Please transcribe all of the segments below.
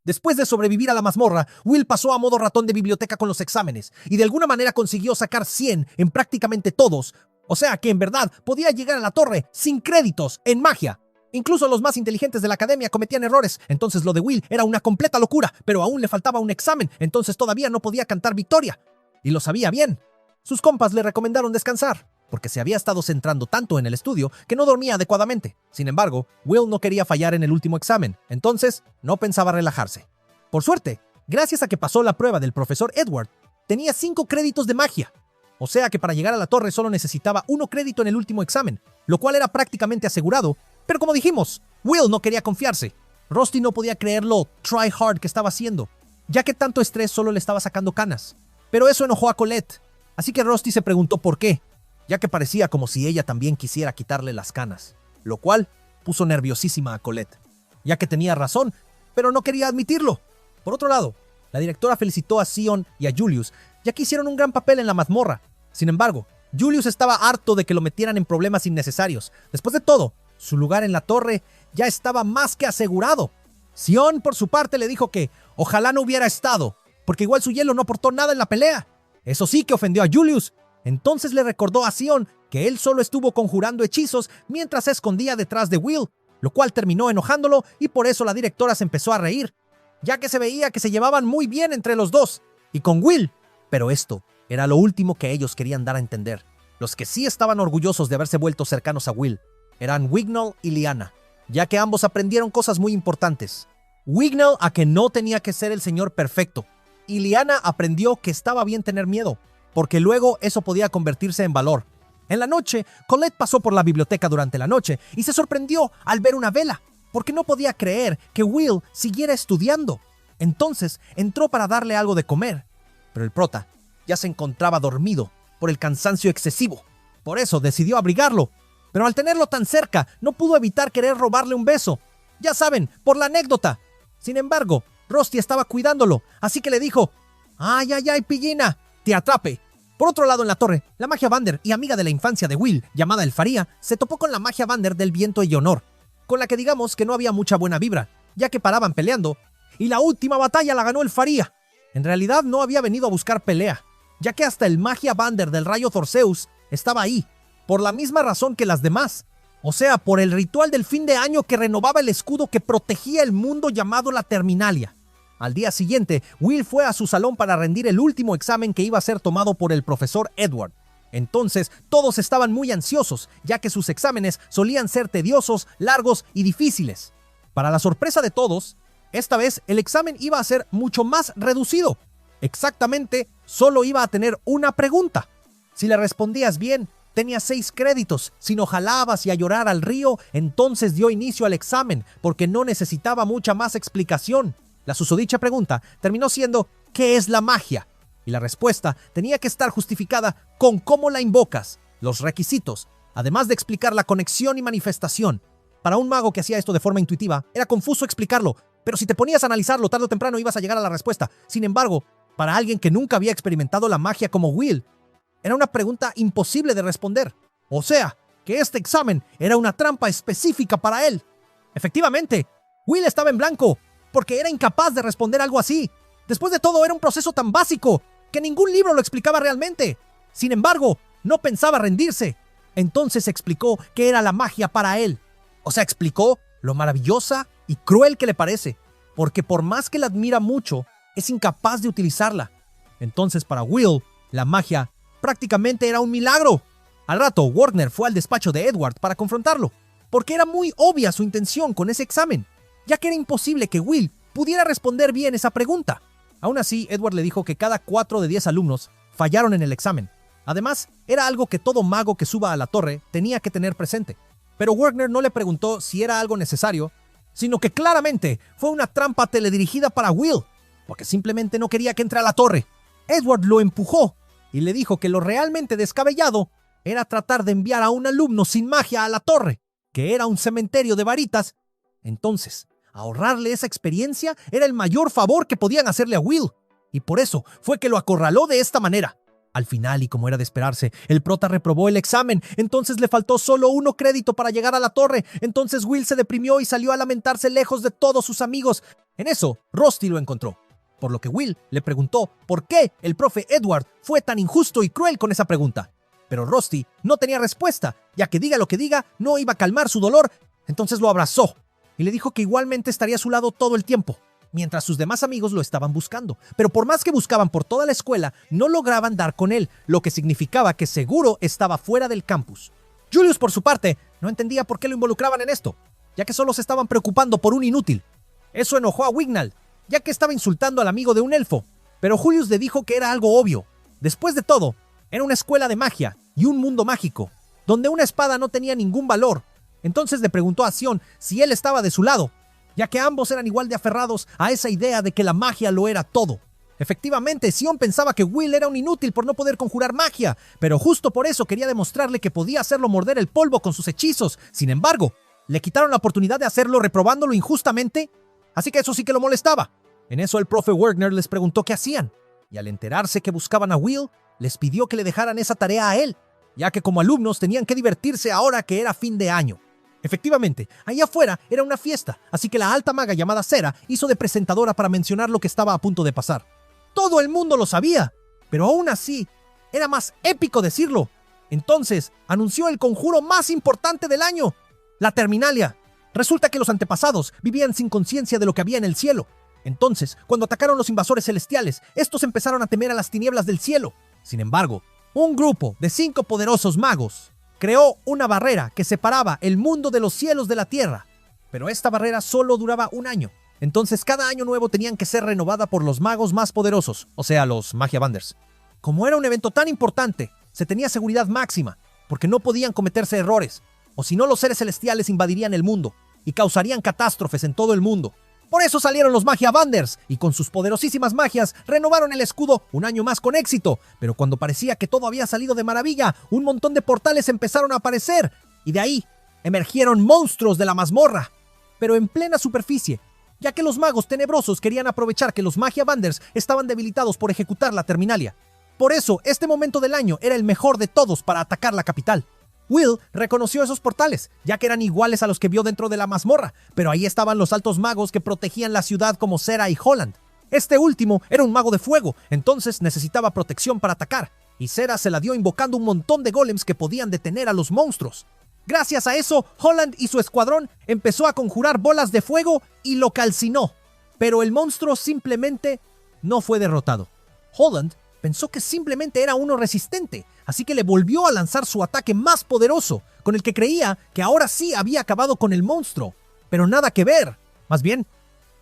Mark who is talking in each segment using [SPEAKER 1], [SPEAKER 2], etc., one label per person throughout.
[SPEAKER 1] Después de sobrevivir a la mazmorra, Will pasó a modo ratón de biblioteca con los exámenes y de alguna manera consiguió sacar 100 en prácticamente todos. O sea que en verdad podía llegar a la torre sin créditos en magia. Incluso los más inteligentes de la academia cometían errores, entonces lo de Will era una completa locura, pero aún le faltaba un examen, entonces todavía no podía cantar victoria. Y lo sabía bien. Sus compas le recomendaron descansar, porque se había estado centrando tanto en el estudio que no dormía adecuadamente. Sin embargo, Will no quería fallar en el último examen, entonces no pensaba relajarse. Por suerte, gracias a que pasó la prueba del profesor Edward, tenía 5 créditos de magia. O sea que para llegar a la torre solo necesitaba 1 crédito en el último examen, lo cual era prácticamente asegurado. Pero como dijimos, Will no quería confiarse. Rusty no podía creer lo try hard que estaba haciendo, ya que tanto estrés solo le estaba sacando canas. Pero eso enojó a Colette, así que Rusty se preguntó por qué, ya que parecía como si ella también quisiera quitarle las canas, lo cual puso nerviosísima a Colette, ya que tenía razón, pero no quería admitirlo. Por otro lado, la directora felicitó a Sion y a Julius, ya que hicieron un gran papel en la mazmorra. Sin embargo, Julius estaba harto de que lo metieran en problemas innecesarios. Después de todo, su lugar en la torre ya estaba más que asegurado. Sion, por su parte, le dijo que ojalá no hubiera estado, porque igual su hielo no aportó nada en la pelea. Eso sí que ofendió a Julius. Entonces le recordó a Sion que él solo estuvo conjurando hechizos mientras se escondía detrás de Will, lo cual terminó enojándolo y por eso la directora se empezó a reír, ya que se veía que se llevaban muy bien entre los dos y con Will. Pero esto era lo último que ellos querían dar a entender. Los que sí estaban orgullosos de haberse vuelto cercanos a Will eran Wignall y Lyanna, ya que ambos aprendieron cosas muy importantes. Wignall a que no tenía que ser el señor perfecto, y Lyanna aprendió que estaba bien tener miedo, porque luego eso podía convertirse en valor. En la noche, Colette pasó por la biblioteca durante la noche y se sorprendió al ver una vela, porque no podía creer que Will siguiera estudiando. Entonces entró para darle algo de comer, pero el prota ya se encontraba dormido por el cansancio excesivo. Por eso decidió abrigarlo, pero al tenerlo tan cerca no pudo evitar querer robarle un beso. Ya saben, por la anécdota. Sin embargo, Rusty estaba cuidándolo, así que le dijo: ¡Ay, ay, ay, pillina! ¡Te atrape! Por otro lado, en la torre, la magia Vander y amiga de la infancia de Will, llamada el Faría, se topó con la magia Vander del viento y honor, con la que digamos que no había mucha buena vibra, ya que paraban peleando, y la última batalla la ganó el Faría. En realidad no había venido a buscar pelea, ya que hasta el magia Vander del rayo Thorseus estaba ahí, por la misma razón que las demás, o sea, por el ritual del fin de año que renovaba el escudo que protegía el mundo llamado la Terminalia. Al día siguiente, Will fue a su salón para rendir el último examen que iba a ser tomado por el profesor Edward. Entonces, todos estaban muy ansiosos, ya que sus exámenes solían ser tediosos, largos y difíciles. Para la sorpresa de todos, esta vez el examen iba a ser mucho más reducido. Exactamente, solo iba a tener una pregunta. Si le respondías bien, tenía 6 créditos. Si no jalabas y a llorar al río, entonces dio inicio al examen, porque no necesitaba mucha más explicación. La susodicha pregunta terminó siendo: ¿qué es la magia? Y la respuesta tenía que estar justificada con cómo la invocas, los requisitos, además de explicar la conexión y manifestación. Para un mago que hacía esto de forma intuitiva, era confuso explicarlo, pero si te ponías a analizarlo tarde o temprano ibas a llegar a la respuesta. Sin embargo, para alguien que nunca había experimentado la magia como Will, era una pregunta imposible de responder. O sea, que este examen era una trampa específica para él. Efectivamente, Will estaba en blanco, porque era incapaz de responder algo así. Después de todo, era un proceso tan básico que ningún libro lo explicaba realmente. Sin embargo, no pensaba rendirse. Entonces explicó qué era la magia para él. O sea, explicó lo maravillosa y cruel que le parece, porque por más que la admira mucho, es incapaz de utilizarla. Entonces, para Will, la magia prácticamente era un milagro. Al rato, Warner fue al despacho de Edward para confrontarlo, porque era muy obvia su intención con ese examen, ya que era imposible que Will pudiera responder bien esa pregunta. Aún así, Edward le dijo que cada 4 de 10 alumnos fallaron en el examen. Además, era algo que todo mago que suba a la torre tenía que tener presente. Pero Warner no le preguntó si era algo necesario, sino que claramente fue una trampa teledirigida para Will, porque simplemente no quería que entre a la torre. Edward lo empujó y le dijo que lo realmente descabellado era tratar de enviar a un alumno sin magia a la torre, que era un cementerio de varitas. Entonces, ahorrarle esa experiencia era el mayor favor que podían hacerle a Will, y por eso fue que lo acorraló de esta manera. Al final, y como era de esperarse, el prota reprobó el examen, entonces le faltó solo 1 crédito para llegar a la torre. Entonces Will se deprimió y salió a lamentarse lejos de todos sus amigos. En eso, Rusty lo encontró, por lo que Will le preguntó por qué el profe Edward fue tan injusto y cruel con esa pregunta. Pero Rusty no tenía respuesta, ya que diga lo que diga, no iba a calmar su dolor, entonces lo abrazó y le dijo que igualmente estaría a su lado todo el tiempo, mientras sus demás amigos lo estaban buscando. Pero por más que buscaban por toda la escuela, no lograban dar con él, lo que significaba que seguro estaba fuera del campus. Julius, por su parte, no entendía por qué lo involucraban en esto, ya que solo se estaban preocupando por un inútil. Eso enojó a Wignall, ya que estaba insultando al amigo de un elfo, pero Julius le dijo que era algo obvio. Después de todo, era una escuela de magia y un mundo mágico, donde una espada no tenía ningún valor. Entonces le preguntó a Sion si él estaba de su lado, ya que ambos eran igual de aferrados a esa idea de que la magia lo era todo. Efectivamente, Sion pensaba que Will era un inútil por no poder conjurar magia, pero justo por eso quería demostrarle que podía hacerlo morder el polvo con sus hechizos. Sin embargo, le quitaron la oportunidad de hacerlo reprobándolo injustamente, así que eso sí que lo molestaba. En eso el profe Wagner les preguntó qué hacían, y al enterarse que buscaban a Will, les pidió que le dejaran esa tarea a él, ya que como alumnos tenían que divertirse ahora que era fin de año. Efectivamente, allá afuera era una fiesta, así que la alta maga llamada Cera hizo de presentadora para mencionar lo que estaba a punto de pasar. Todo el mundo lo sabía, pero aún así, era más épico decirlo. Entonces, anunció el conjuro más importante del año, la Terminalia. Resulta que los antepasados vivían sin conciencia de lo que había en el cielo. Entonces, cuando atacaron los invasores celestiales, estos empezaron a temer a las tinieblas del cielo. Sin embargo, un grupo de 5 poderosos magos creó una barrera que separaba el mundo de los cielos de la tierra. Pero esta barrera solo duraba un año. Entonces cada año nuevo tenían que ser renovada por los magos más poderosos, o sea, los Magia Banders. Como era un evento tan importante, se tenía seguridad máxima, porque no podían cometerse errores, o si no los seres celestiales invadirían el mundo y causarían catástrofes en todo el mundo. Por eso salieron los Magia Banders, y con sus poderosísimas magias renovaron el escudo un año más con éxito. Pero cuando parecía que todo había salido de maravilla, un montón de portales empezaron a aparecer, y de ahí emergieron monstruos de la mazmorra, pero en plena superficie, ya que los magos tenebrosos querían aprovechar que los Magia Banders estaban debilitados por ejecutar la Terminalia. Por eso, este momento del año era el mejor de todos para atacar la capital. Will reconoció esos portales, ya que eran iguales a los que vio dentro de la mazmorra, pero ahí estaban los altos magos que protegían la ciudad como Cera y Holland. Este último era un mago de fuego, entonces necesitaba protección para atacar, y Cera se la dio invocando un montón de golems que podían detener a los monstruos. Gracias a eso, Holland y su escuadrón empezó a conjurar bolas de fuego y lo calcinó, pero el monstruo simplemente no fue derrotado. Holland pensó que simplemente era uno resistente, así que le volvió a lanzar su ataque más poderoso, con el que creía que ahora sí había acabado con el monstruo. Pero nada que ver. Más bien,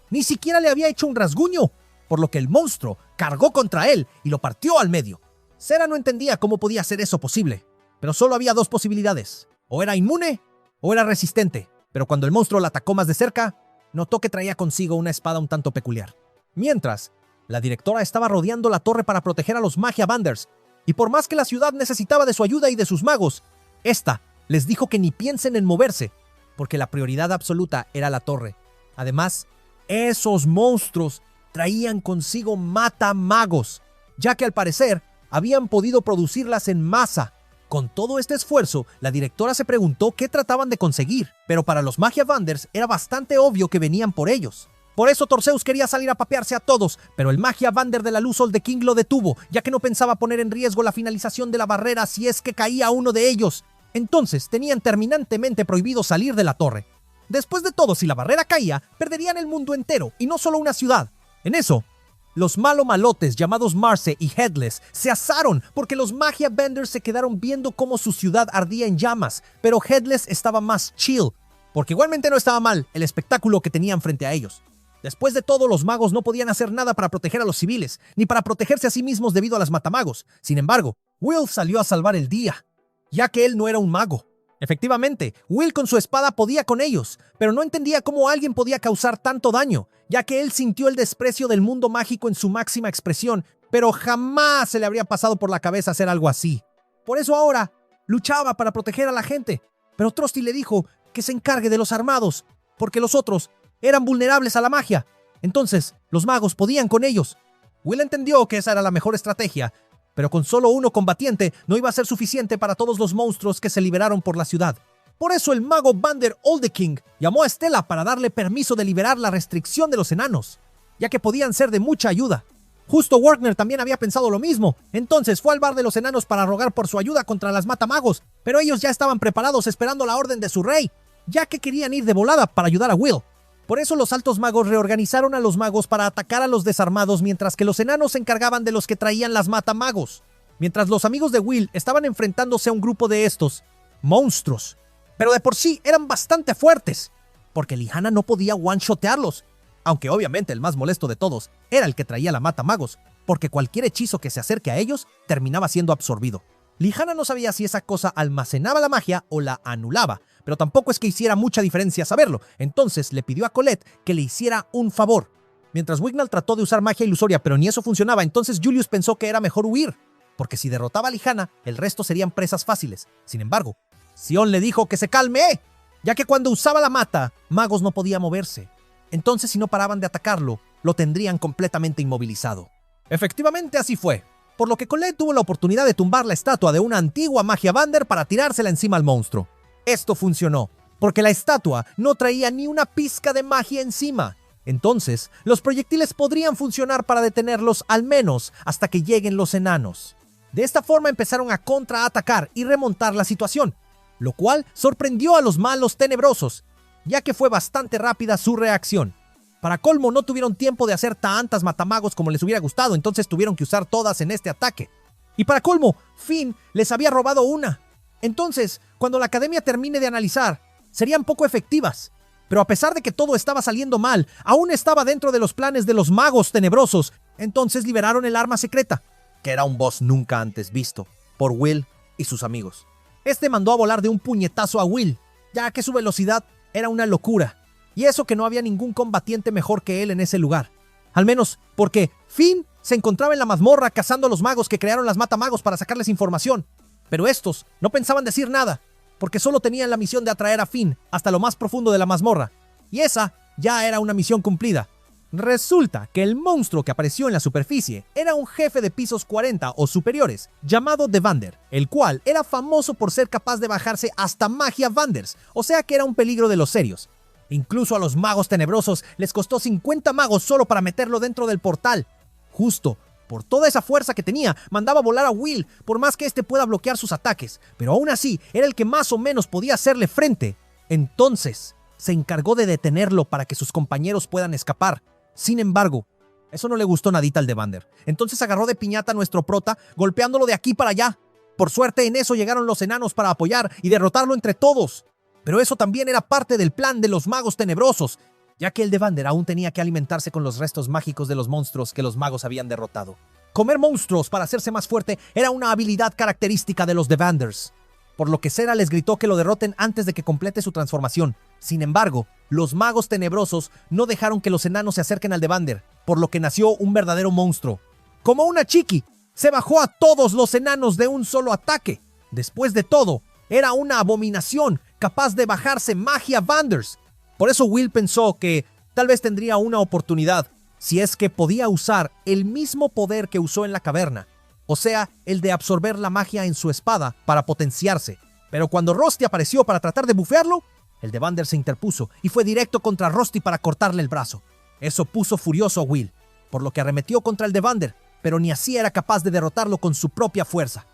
[SPEAKER 1] ni siquiera le había hecho un rasguño, por lo que el monstruo cargó contra él y lo partió al medio. Cera no entendía cómo podía ser eso posible, pero solo había 2 posibilidades. O era inmune o era resistente, pero cuando el monstruo la atacó más de cerca, notó que traía consigo una espada un tanto peculiar. Mientras, la directora estaba rodeando la torre para proteger a los Magia Banders, y por más que la ciudad necesitaba de su ayuda y de sus magos, esta les dijo que ni piensen en moverse, porque la prioridad absoluta era la torre. Además, esos monstruos traían consigo matamagos, ya que al parecer habían podido producirlas en masa. Con todo este esfuerzo, la directora se preguntó qué trataban de conseguir, pero para los Magia Banders era bastante obvio que venían por ellos. Por eso Torceus quería salir a papearse a todos, pero el Magia Bander de la Luz Old the King lo detuvo, ya que no pensaba poner en riesgo la finalización de la barrera si es que caía uno de ellos. Entonces tenían terminantemente prohibido salir de la torre. Después de todo, si la barrera caía, perderían el mundo entero, y no solo una ciudad. En eso, los malotes llamados Marce y Headless se asaron porque los Magia Benders se quedaron viendo cómo su ciudad ardía en llamas, pero Headless estaba más chill, porque igualmente no estaba mal el espectáculo que tenían frente a ellos. Después de todo, los magos no podían hacer nada para proteger a los civiles, ni para protegerse a sí mismos debido a las matamagos. Sin embargo, Will salió a salvar el día, ya que él no era un mago. Efectivamente, Will con su espada podía con ellos, pero no entendía cómo alguien podía causar tanto daño, ya que él sintió el desprecio del mundo mágico en su máxima expresión, pero jamás se le habría pasado por la cabeza hacer algo así. Por eso ahora luchaba para proteger a la gente, pero Trusty le dijo que se encargue de los armados, porque los otros eran vulnerables a la magia. Entonces, los magos podían con ellos. Will entendió que esa era la mejor estrategia, pero con solo uno combatiente no iba a ser suficiente para todos los monstruos que se liberaron por la ciudad. Por eso el mago Vander Oldeking llamó a Estela para darle permiso de liberar la restricción de los enanos, ya que podían ser de mucha ayuda. Justo Wagner también había pensado lo mismo, entonces fue al bar de los enanos para rogar por su ayuda contra las matamagos, pero ellos ya estaban preparados esperando la orden de su rey, ya que querían ir de volada para ayudar a Will. Por eso los altos magos reorganizaron a los magos para atacar a los desarmados, mientras que los enanos se encargaban de los que traían las matamagos. Mientras los amigos de Will estaban enfrentándose a un grupo de estos monstruos, pero de por sí eran bastante fuertes, porque Lyanna no podía one-shotearlos, aunque obviamente el más molesto de todos era el que traía la matamagos, porque cualquier hechizo que se acerque a ellos terminaba siendo absorbido. Lyanna no sabía si esa cosa almacenaba la magia o la anulaba, pero tampoco es que hiciera mucha diferencia saberlo, entonces le pidió a Colette que le hiciera un favor. Mientras Wignall trató de usar magia ilusoria, pero ni eso funcionaba, entonces Julius pensó que era mejor huir, porque si derrotaba a Lyanna, el resto serían presas fáciles. Sin embargo, Sion le dijo que se calme, ya que cuando usaba la mata, Magos no podía moverse. Entonces, si no paraban de atacarlo, lo tendrían completamente inmovilizado. Efectivamente, así fue, por lo que Colette tuvo la oportunidad de tumbar la estatua de una antigua magia Vander para tirársela encima al monstruo. Esto funcionó, porque la estatua no traía ni una pizca de magia encima. Entonces, los proyectiles podrían funcionar para detenerlos al menos hasta que lleguen los enanos. De esta forma empezaron a contraatacar y remontar la situación, lo cual sorprendió a los malos tenebrosos, ya que fue bastante rápida su reacción. Para colmo, no tuvieron tiempo de hacer tantas matamagos como les hubiera gustado, entonces tuvieron que usar todas en este ataque. Y para colmo, Finn les había robado una. Entonces, cuando la academia termine de analizar, serían poco efectivas. Pero a pesar de que todo estaba saliendo mal, aún estaba dentro de los planes de los magos tenebrosos. Entonces liberaron el arma secreta, que era un boss nunca antes visto, por Will y sus amigos. Este mandó a volar de un puñetazo a Will, ya que su velocidad era una locura. Y eso que no había ningún combatiente mejor que él en ese lugar. Al menos porque Finn se encontraba en la mazmorra cazando a los magos que crearon las matamagos para sacarles información. Pero estos no pensaban decir nada, porque solo tenían la misión de atraer a Finn hasta lo más profundo de la mazmorra. Y esa ya era una misión cumplida. Resulta que el monstruo que apareció en la superficie era un jefe de pisos 40 o superiores, llamado The Vander, el cual era famoso por ser capaz de bajarse hasta magia Vanders, o sea que era un peligro de los serios. Incluso a los magos tenebrosos les costó 50 magos solo para meterlo dentro del portal. Justo por toda esa fuerza que tenía, mandaba volar a Will, por más que este pueda bloquear sus ataques, pero aún así era el que más o menos podía hacerle frente. Entonces, se encargó de detenerlo para que sus compañeros puedan escapar. Sin embargo, eso no le gustó nadita al de Vander. Entonces agarró de piñata a nuestro prota, golpeándolo de aquí para allá. Por suerte, en eso llegaron los enanos para apoyar y derrotarlo entre todos. Pero eso también era parte del plan de los magos tenebrosos, ya que el de Vander aún tenía que alimentarse con los restos mágicos de los monstruos que los magos habían derrotado. Comer monstruos para hacerse más fuerte era una habilidad característica de los de Vanders, por lo que Cera les gritó que lo derroten antes de que complete su transformación. Sin embargo, los magos tenebrosos no dejaron que los enanos se acerquen al de Vander, por lo que nació un verdadero monstruo. Como una chiqui, se bajó a todos los enanos de un solo ataque. Después de todo, era una abominación capaz de bajarse magia Vanders. Por eso Will pensó que tal vez tendría una oportunidad si es que podía usar el mismo poder que usó en la caverna, o sea, el de absorber la magia en su espada para potenciarse. Pero cuando Rusty apareció para tratar de bufearlo, el de Vander se interpuso y fue directo contra Rusty para cortarle el brazo. Eso puso furioso a Will, por lo que arremetió contra el de Vander, pero ni así era capaz de derrotarlo con su propia fuerza.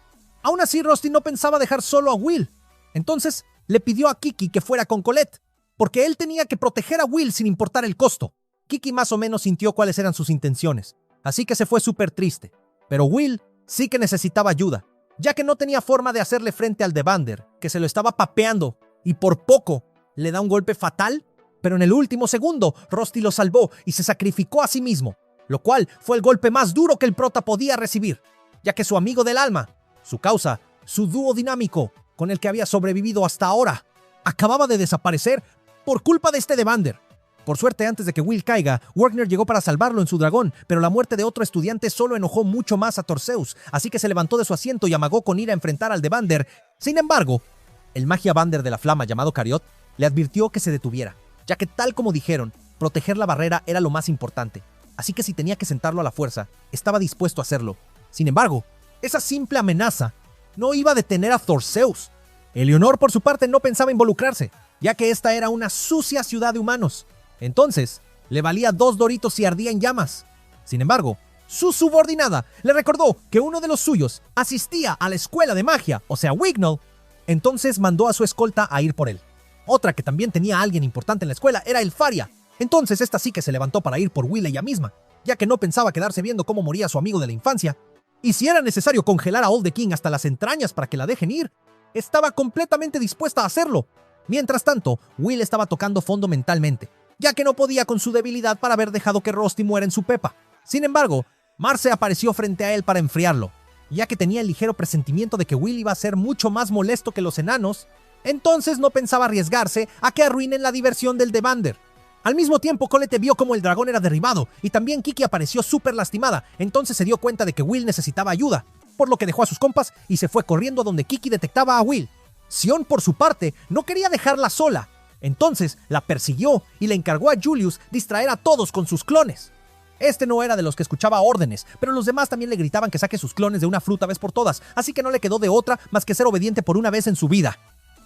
[SPEAKER 1] Aún así, Rusty no pensaba dejar solo a Will. Entonces, le pidió a Kiki que fuera con Colette, porque él tenía que proteger a Will sin importar el costo. Kiki más o menos sintió cuáles eran sus intenciones, así que se fue súper triste. Pero Will sí que necesitaba ayuda, ya que no tenía forma de hacerle frente al de Vander, que se lo estaba papeando, y por poco le da un golpe fatal, pero en el último segundo, Rusty lo salvó y se sacrificó a sí mismo, lo cual fue el golpe más duro que el prota podía recibir, ya que su amigo del alma, su causa, su dúo dinámico, con el que había sobrevivido hasta ahora, acababa de desaparecer por culpa de este de Vander. Por suerte, antes de que Will caiga, Wagner llegó para salvarlo en su dragón, pero la muerte de otro estudiante solo enojó mucho más a Torseus, así que se levantó de su asiento y amagó con ir a enfrentar al de Vander. Sin embargo, el magia Vander de la flama llamado Cariot le advirtió que se detuviera, ya que tal como dijeron, proteger la barrera era lo más importante, así que si tenía que sentarlo a la fuerza, estaba dispuesto a hacerlo. Sin embargo, esa simple amenaza no iba a detener a Torseus, Eleonor, por su parte, no pensaba involucrarse, ya que esta era una sucia ciudad de humanos. Entonces, le valía 2 doritos y ardía en llamas. Sin embargo, su subordinada le recordó que uno de los suyos asistía a la escuela de magia, o sea, Wignall. Entonces mandó a su escolta a ir por él. Otra que también tenía a alguien importante en la escuela era Elfaria. Entonces esta sí que se levantó para ir por Will ella misma, ya que no pensaba quedarse viendo cómo moría su amigo de la infancia. Y si era necesario congelar a All the King hasta las entrañas para que la dejen ir, estaba completamente dispuesta a hacerlo. Mientras tanto, Will estaba tocando fondo mentalmente, ya que no podía con su debilidad para haber dejado que Rusty muera en su pepa. Sin embargo, Marce apareció frente a él para enfriarlo, ya que tenía el ligero presentimiento de que Will iba a ser mucho más molesto que los enanos. Entonces no pensaba arriesgarse a que arruinen la diversión del Devander. Al mismo tiempo, Colette vio cómo el dragón era derribado y también Kiki apareció súper lastimada. Entonces se dio cuenta de que Will necesitaba ayuda, por lo que dejó a sus compas y se fue corriendo a donde Kiki detectaba a Will. Sion, por su parte, no quería dejarla sola. Entonces la persiguió y le encargó a Julius distraer a todos con sus clones. Este no era de los que escuchaba órdenes, pero los demás también le gritaban que saque sus clones de una fruta vez por todas, así que no le quedó de otra más que ser obediente por una vez en su vida.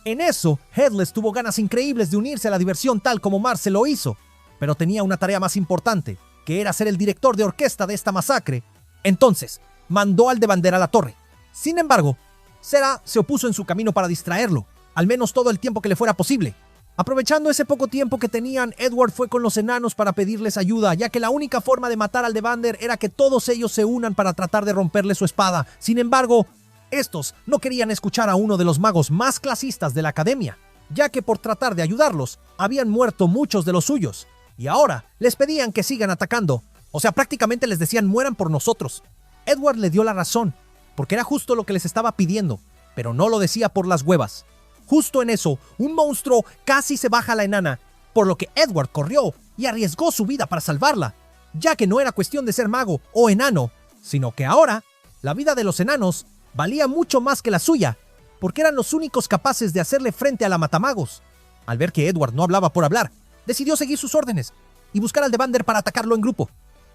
[SPEAKER 1] En eso, Headless tuvo ganas increíbles de unirse a la diversión tal como Marce lo hizo, pero tenía una tarea más importante, que era ser el director de orquesta de esta masacre. Entonces, mandó al Devander a la torre. Sin embargo, Sera se opuso en su camino para distraerlo, al menos todo el tiempo que le fuera posible. Aprovechando ese poco tiempo que tenían, Edward fue con los enanos para pedirles ayuda, ya que la única forma de matar al Devander era que todos ellos se unan para tratar de romperle su espada. Sin embargo, estos no querían escuchar a uno de los magos más clasistas de la academia, ya que por tratar de ayudarlos, habían muerto muchos de los suyos, y ahora les pedían que sigan atacando. O sea, prácticamente les decían mueran por nosotros. Edward le dio la razón, porque era justo lo que les estaba pidiendo, pero no lo decía por las huevas. Justo en eso, un monstruo casi se baja a la enana, por lo que Edward corrió y arriesgó su vida para salvarla, ya que no era cuestión de ser mago o enano, sino que ahora la vida de los enanos valía mucho más que la suya, porque eran los únicos capaces de hacerle frente a la matamagos. Al ver que Edward no hablaba por hablar, decidió seguir sus órdenes y buscar al Devander para atacarlo en grupo.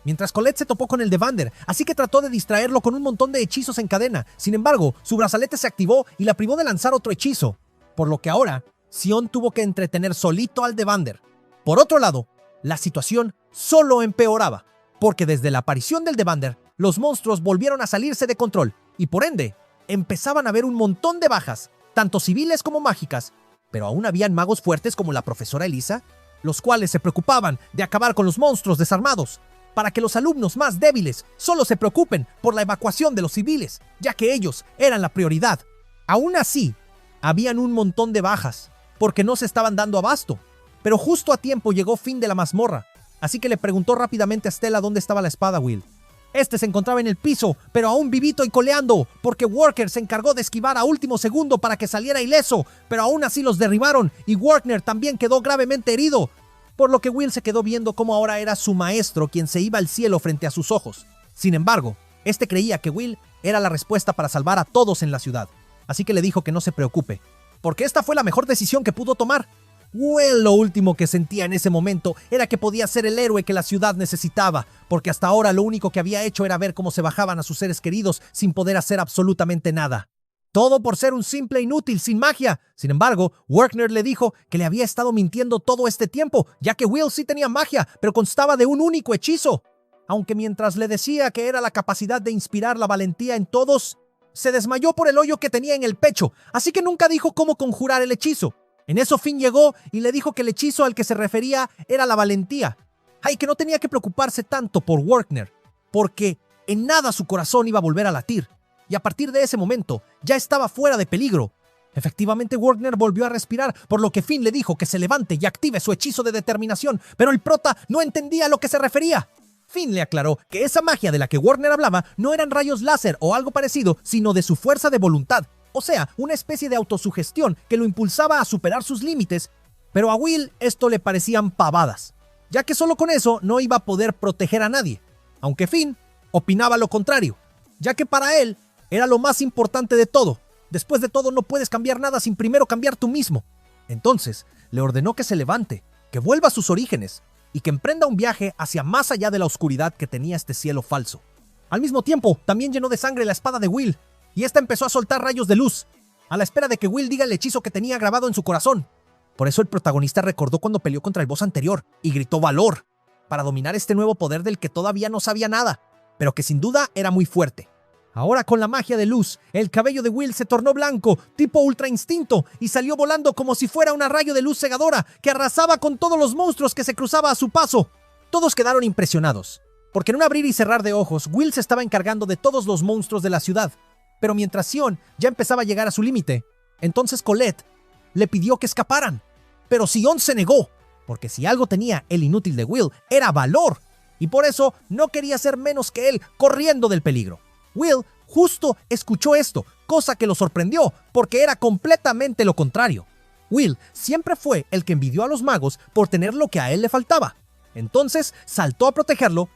[SPEAKER 1] Mientras Colette se topó con el Devander, así que trató de distraerlo con un montón de hechizos en cadena. Sin embargo, su brazalete se activó y la privó de lanzar otro hechizo, por lo que ahora Sion tuvo que entretener solito al Devander. Por otro lado, la situación solo empeoraba, porque desde la aparición del Devander, los monstruos volvieron a salirse de control y por ende, empezaban a haber un montón de bajas, tanto civiles como mágicas, pero aún habían magos fuertes como la profesora Elisa, los cuales se preocupaban de acabar con los monstruos desarmados, para que los alumnos más débiles solo se preocupen por la evacuación de los civiles, ya que ellos eran la prioridad. Aún así, habían un montón de bajas, porque no se estaban dando abasto. Pero justo a tiempo llegó Finn de la mazmorra, así que le preguntó rápidamente a Stella dónde estaba la espada Will. Este se encontraba en el piso, pero aún vivito y coleando, porque Worker se encargó de esquivar a último segundo para que saliera ileso, pero aún así los derribaron y Warner también quedó gravemente herido, por lo que Will se quedó viendo cómo ahora era su maestro quien se iba al cielo frente a sus ojos. Sin embargo, este creía que Will era la respuesta para salvar a todos en la ciudad, así que le dijo que no se preocupe, porque esta fue la mejor decisión que pudo tomar. Will lo último que sentía en ese momento era que podía ser el héroe que la ciudad necesitaba, porque hasta ahora lo único que había hecho era ver cómo se bajaban a sus seres queridos sin poder hacer absolutamente nada. Todo por ser un simple inútil sin magia. Sin embargo, Werner le dijo que le había estado mintiendo todo este tiempo, ya que Will sí tenía magia, pero constaba de un único hechizo. Aunque mientras le decía que era la capacidad de inspirar la valentía en todos, se desmayó por el hoyo que tenía en el pecho, así que nunca dijo cómo conjurar el hechizo. En eso Finn llegó y le dijo que el hechizo al que se refería era la valentía. Ay, que no tenía que preocuparse tanto por Werner, porque en nada su corazón iba a volver a latir. Y a partir de ese momento, ya estaba fuera de peligro. Efectivamente, Werner volvió a respirar, por lo que Finn le dijo que se levante y active su hechizo de determinación, pero el prota no entendía a lo que se refería. Finn le aclaró que esa magia de la que Werner hablaba no eran rayos láser o algo parecido, sino de su fuerza de voluntad. O sea, una especie de autosugestión que lo impulsaba a superar sus límites, pero a Will esto le parecían pavadas, ya que solo con eso no iba a poder proteger a nadie, aunque Finn opinaba lo contrario, ya que para él era lo más importante de todo. Después de todo, no puedes cambiar nada sin primero cambiar tú mismo. Entonces, le ordenó que se levante, que vuelva a sus orígenes y que emprenda un viaje hacia más allá de la oscuridad que tenía este cielo falso. Al mismo tiempo, también llenó de sangre la espada de Will, y esta empezó a soltar rayos de luz. a la espera de que Will diga el hechizo que tenía grabado en su corazón. Por eso el protagonista recordó cuando peleó contra el boss anterior y gritó valor, para dominar este nuevo poder del que todavía no sabía nada, pero que sin duda era muy fuerte. Ahora con la magia de luz, el cabello de Will se tornó blanco, tipo ultra instinto, y salió volando como si fuera una rayo de luz cegadora que arrasaba con todos los monstruos que se cruzaba a su paso. Todos quedaron impresionados, porque en un abrir y cerrar de ojos, Will se estaba encargando de todos los monstruos de la ciudad. Pero mientras Sion ya empezaba a llegar a su límite, entonces Colette le pidió que escaparan. Pero Sion se negó, porque si algo tenía el inútil de Will era valor, y por eso no quería ser menos que él corriendo del peligro. Will justo escuchó esto, cosa que lo sorprendió, porque era completamente lo contrario. Will siempre fue el que envidió a los magos por tener lo que a él le faltaba. Entonces saltó a protegerlo,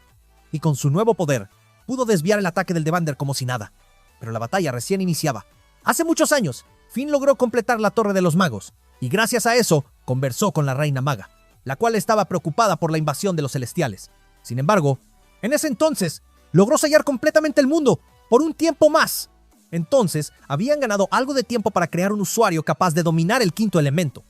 [SPEAKER 1] y con su nuevo poder, pudo desviar el ataque del Devander como si nada. Pero la batalla recién iniciaba. Hace muchos años, Finn logró completar la Torre de los Magos, y gracias a eso, conversó con la Reina Maga, la cual estaba preocupada por la invasión de los Celestiales. Sin embargo, en ese entonces, logró sellar completamente el mundo por un tiempo más. Entonces, habían ganado algo de tiempo para crear un usuario capaz de dominar el quinto elemento.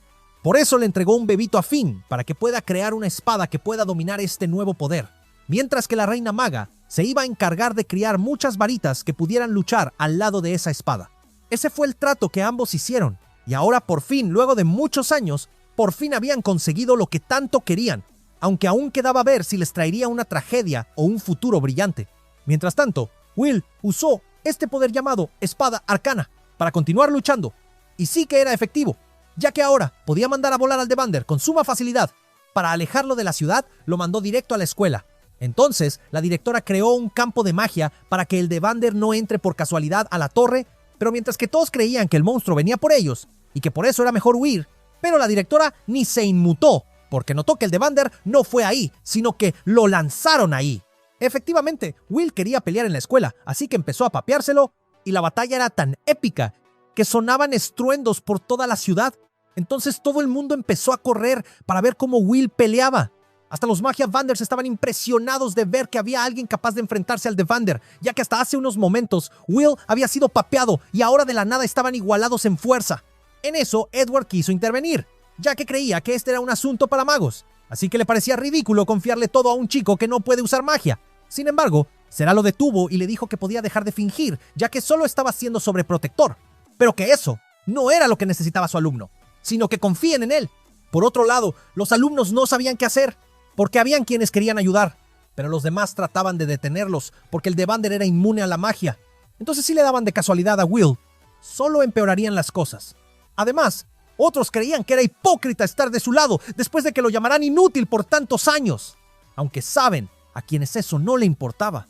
[SPEAKER 1] Por eso le entregó un bebito a Finn, para que pueda crear una espada que pueda dominar este nuevo poder. Mientras que la Reina Maga se iba a encargar de criar muchas varitas que pudieran luchar al lado de esa espada. Ese fue el trato que ambos hicieron, y ahora por fin, luego de muchos años, por fin habían conseguido lo que tanto querían, aunque aún quedaba ver si les traería una tragedia o un futuro brillante. Mientras tanto, Will usó este poder llamado Espada Arcana para continuar luchando, y sí que era efectivo, ya que ahora podía mandar a volar al Devander con suma facilidad. Para alejarlo de la ciudad, lo mandó directo a la escuela. Entonces, la directora creó un campo de magia para que el Devander no entre por casualidad a la torre, pero mientras que todos creían que el monstruo venía por ellos, y que por eso era mejor huir, pero la directora ni se inmutó, porque notó que el Devander no fue ahí, sino que lo lanzaron ahí. Efectivamente, Will quería pelear en la escuela, así que empezó a papeárselo, y la batalla era tan épica que sonaban estruendos por toda la ciudad. Entonces todo el mundo empezó a correr para ver cómo Will peleaba. Hasta los Magia Vanders estaban impresionados de ver que había alguien capaz de enfrentarse al Devander, ya que hasta hace unos momentos Will había sido papeado y ahora de la nada estaban igualados en fuerza. En eso, Edward quiso intervenir, ya que creía que este era un asunto para magos, así que le parecía ridículo confiarle todo a un chico que no puede usar magia. Sin embargo, Será lo detuvo y le dijo que podía dejar de fingir, ya que solo estaba siendo sobreprotector, pero que eso no era lo que necesitaba su alumno, sino que confíen en él. Por otro lado, los alumnos no sabían qué hacer, porque habían quienes querían ayudar, pero los demás trataban de detenerlos, porque el Devander era inmune a la magia. Entonces si le daban de casualidad a Will, solo empeorarían las cosas. Además, otros creían que era hipócrita estar de su lado después de que lo llamaran inútil por tantos años, aunque saben a quienes eso no le importaba.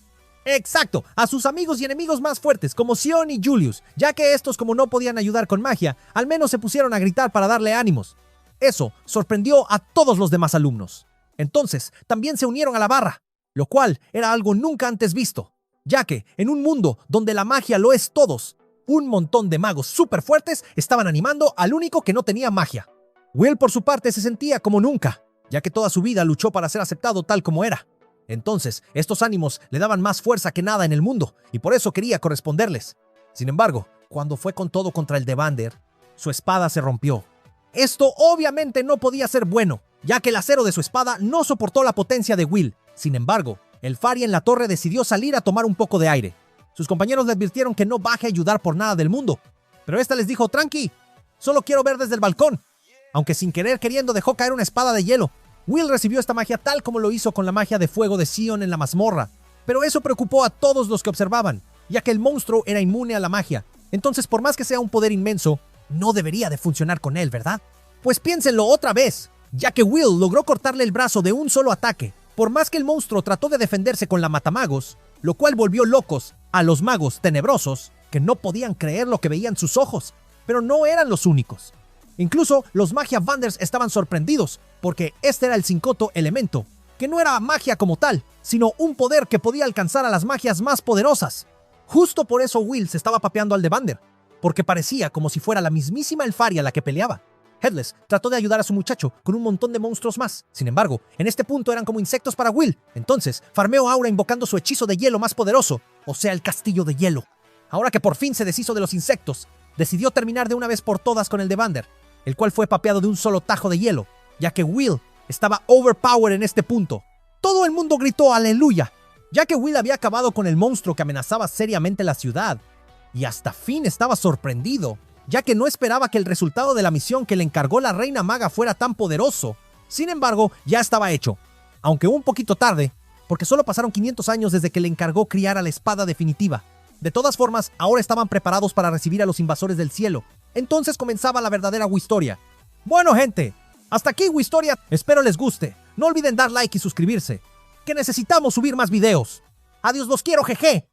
[SPEAKER 1] Exacto, a sus amigos y enemigos más fuertes como Sion y Julius, ya que estos, como no podían ayudar con magia, al menos se pusieron a gritar para darle ánimos. Eso sorprendió a todos los demás alumnos. Entonces, también se unieron a la barra, lo cual era algo nunca antes visto, ya que en un mundo donde la magia lo es todos, un montón de magos súper fuertes estaban animando al único que no tenía magia. Will, por su parte, se sentía como nunca, ya que toda su vida luchó para ser aceptado tal como era. Entonces, estos ánimos le daban más fuerza que nada en el mundo, y por eso quería corresponderles. Sin embargo, cuando fue con todo contra el Devander, su espada se rompió. Esto obviamente no podía ser bueno, ya que el acero de su espada no soportó la potencia de Will. Sin embargo, el Fari en la torre decidió salir a tomar un poco de aire. Sus compañeros le advirtieron que no baje a ayudar por nada del mundo, pero esta les dijo: tranqui, solo quiero ver desde el balcón. Aunque sin querer queriendo dejó caer una espada de hielo. Will recibió esta magia tal como lo hizo con la magia de fuego de Sion en la mazmorra, pero eso preocupó a todos los que observaban, ya que el monstruo era inmune a la magia. Entonces, por más que sea un poder inmenso, no debería de funcionar con él, ¿verdad? Pues piénsenlo otra vez, ya que Will logró cortarle el brazo de un solo ataque, por más que el monstruo trató de defenderse con la matamagos, lo cual volvió locos a los magos tenebrosos, que no podían creer lo que veían sus ojos, pero no eran los únicos. Incluso los Magia Vanders estaban sorprendidos, porque este era el cincoto elemento, que no era magia como tal, sino un poder que podía alcanzar a las magias más poderosas. Justo por eso Will se estaba papeando al Devander, porque parecía como si fuera la mismísima Elfaria la que peleaba. Headless trató de ayudar a su muchacho con un montón de monstruos más. Sin embargo, en este punto eran como insectos para Will. Entonces, farmeó aura invocando su hechizo de hielo más poderoso, o sea, el castillo de hielo. Ahora que por fin se deshizo de los insectos, decidió terminar de una vez por todas con el de Vander, el cual fue papeado de un solo tajo de hielo, ya que Will estaba overpowered en este punto. Todo el mundo gritó aleluya, ya que Will había acabado con el monstruo que amenazaba seriamente la ciudad. Y hasta Finn estaba sorprendido, ya que no esperaba que el resultado de la misión que le encargó la Reina Maga fuera tan poderoso. Sin embargo, ya estaba hecho, aunque un poquito tarde, porque solo pasaron 500 años desde que le encargó criar a la espada definitiva. De todas formas, ahora estaban preparados para recibir a los invasores del cielo. Entonces comenzaba la verdadera Wistoria. Bueno, gente, hasta aquí Wistoria. Espero les guste. No olviden dar like y suscribirse, que necesitamos subir más videos. Adiós, los quiero, jeje.